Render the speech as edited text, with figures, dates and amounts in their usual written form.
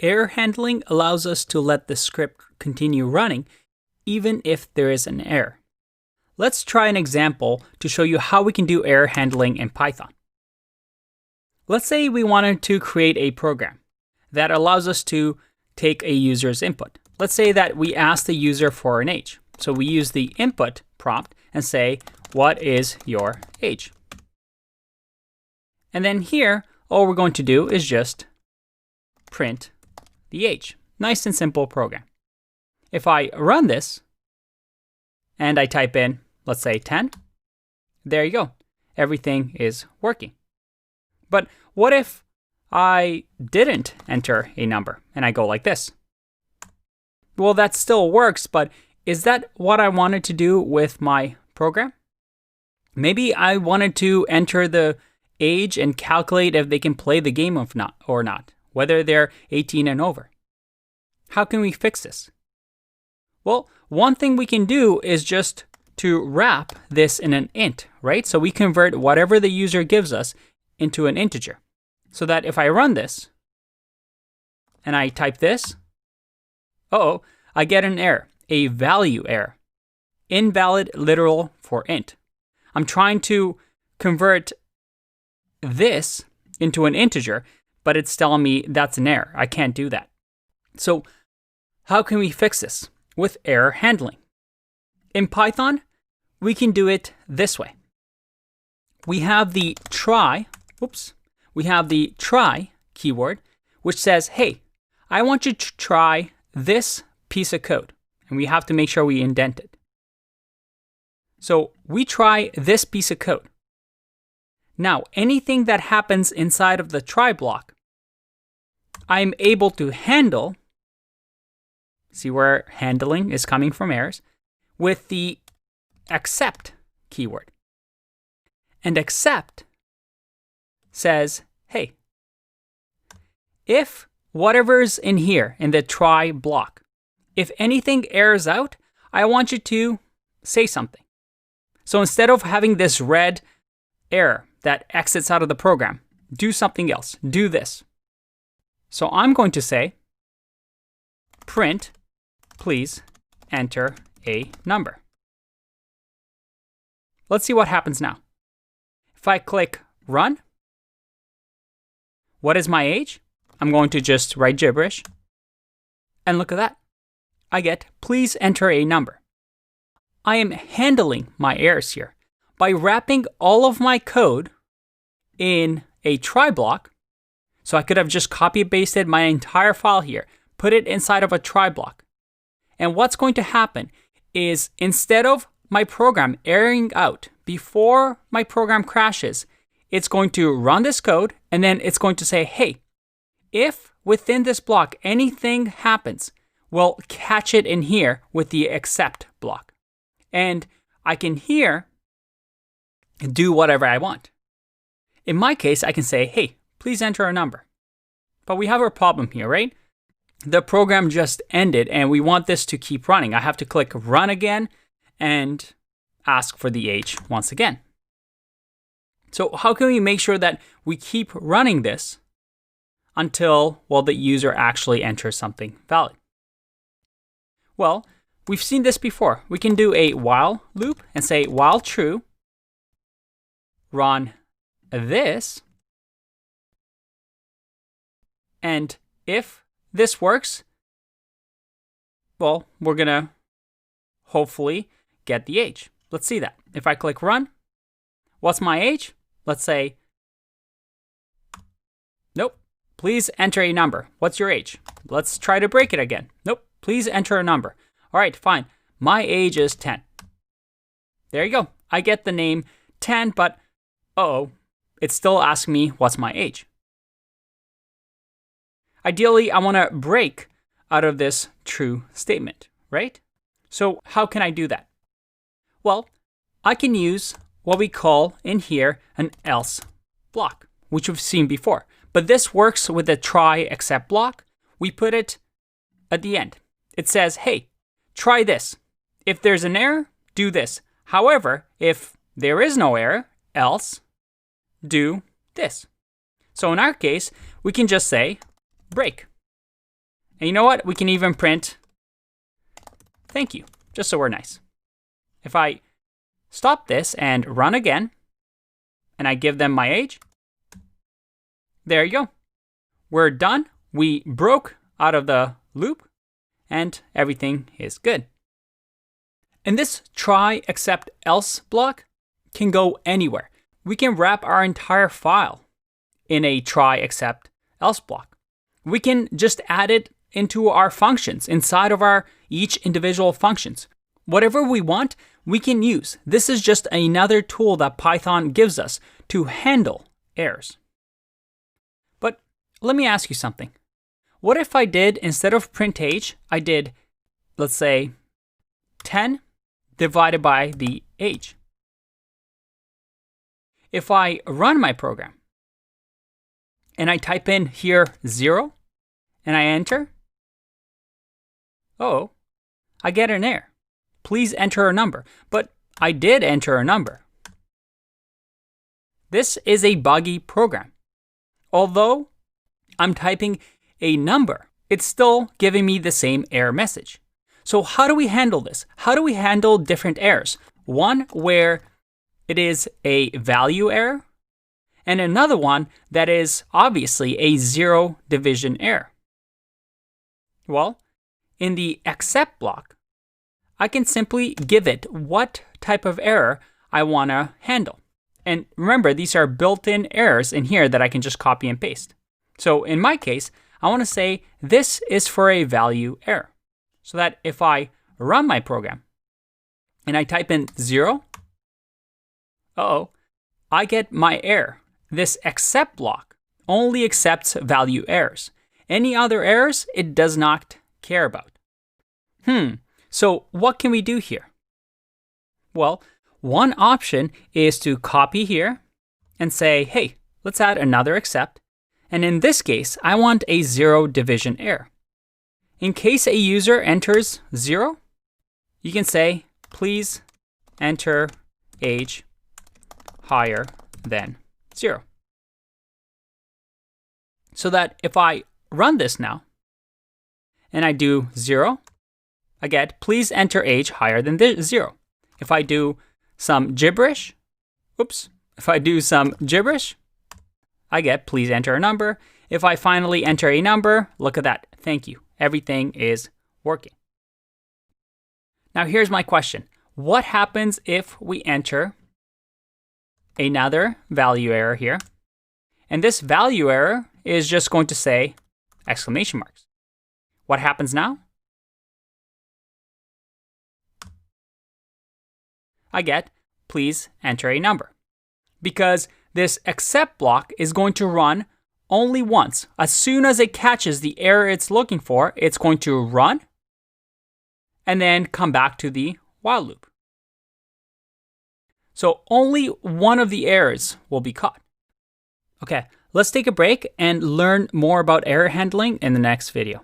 Error handling allows us to let the script continue running even if there is an error. Let's try an example to show you how we can do error handling in Python. Let's say we wanted to create a program that allows us to take a user's input. Let's say that we ask the user for an age. So we use the input prompt and say, what is your age? And then here, all we're going to do is just print the age. Nice and simple program. If I run this and I type in, let's say 10, there you go. Everything is working. But what if I didn't enter a number and I go like this? Well, that still works, but is that what I wanted to do with my program? Maybe I wanted to enter the age and calculate if they can play the game or not, whether they're 18 and over. How can we fix this? Well, one thing we can do is just to wrap this in an int, right? So we convert whatever the user gives us into an integer. So that if I run this and I type this, I get an error, a value error. Invalid literal for int. I'm trying to convert this into an integer, but it's telling me that's an error. I can't do that. So how can we fix this? With error handling. In Python, we can do it this way. We have the try keyword, which says, hey, I want you to try this piece of code. And we have to make sure we indent it. So we try this piece of code. Now, anything that happens inside of the try block, I'm able to handle, see where handling is coming from errors, with the except keyword. And except says, hey, if whatever's in here in the try block, if anything errors out, I want you to say something. So instead of having this red error that exits out of the program, do something else. Do this. So I'm going to say, print, please enter a number. Let's see what happens now. If I click run, what is my age? I'm going to just write gibberish. And look at that. I get, please enter a number. I am handling my errors here by wrapping all of my code in a try block. So I could have just copy pasted my entire file here, put it inside of a try block. And what's going to happen is instead of my program erroring out before my program crashes, it's going to run this code and then it's going to say, hey, if within this block anything happens, we'll catch it in here with the except block. And I can here do whatever I want. In my case, I can say, hey, please enter a number. But we have a problem here, right? The program just ended and we want this to keep running. I have to click run again and ask for the age once again. So how can we make sure that we keep running this until, well, the user actually enters something valid? Well, we've seen this before. We can do a while loop and say while true, run this. And if this works, well, we're going to hopefully get the age. Let's see that. If I click run, what's my age? Let's say, nope, please enter a number. What's your age? Let's try to break it again. Nope, please enter a number. All right, fine. My age is 10. There you go. I get the name 10, but it's still asking me what's my age. Ideally, I want to break out of this true statement, right? So how can I do that? Well, I can use what we call in here an else block, which we've seen before. But this works with the try except block. We put it at the end. It says, hey, try this. If there's an error, do this. However, if there is no error, else do this. So in our case, we can just say break. And you know what? We can even print thank you, just so we're nice. If I stop this and run again, and I give them my age, there you go. We're done. We broke out of the loop, and everything is good. And this try, except, else block can go anywhere. We can wrap our entire file in a try, except, else block. We can just add it into our functions inside of our each individual functions. Whatever we want, we can use. This is just another tool that Python gives us to handle errors. But let me ask you something. What if I did, instead of print age, I did, let's say, 10 divided by the age? If I run my program and I type in here 0 and I enter, oh, I get an error. Please enter a number. But I did enter a number. This is a buggy program. Although I'm typing a number, it's still giving me the same error message. So how do we handle this? How do we handle different errors? One where it is a value error, and another one that is obviously a zero division error. Well, in the except block, I can simply give it what type of error I want to handle. And remember, these are built-in errors in here that I can just copy and paste. So in my case, I want to say this is for a value error. So that if I run my program and I type in 0, I get my error. This except block only accepts value errors. Any other errors, it does not care about. So what can we do here? Well, one option is to copy here and say, hey, let's add another except. And in this case, I want a zero division error. In case a user enters 0, you can say, please enter age higher than 0. So that if I run this now, and I do 0, I get, please enter age higher than 0. If I do some gibberish, I get, please enter a number. If I finally enter a number, look at that, thank you. Everything is working. Now here's my question. What happens if we enter another value error here? And this value error is just going to say exclamation marks. What happens now? I get, please enter a number. Because this except block is going to run only once. As soon as it catches the error it's looking for, it's going to run and then come back to the while loop. So only one of the errors will be caught. Okay, let's take a break and learn more about error handling in the next video.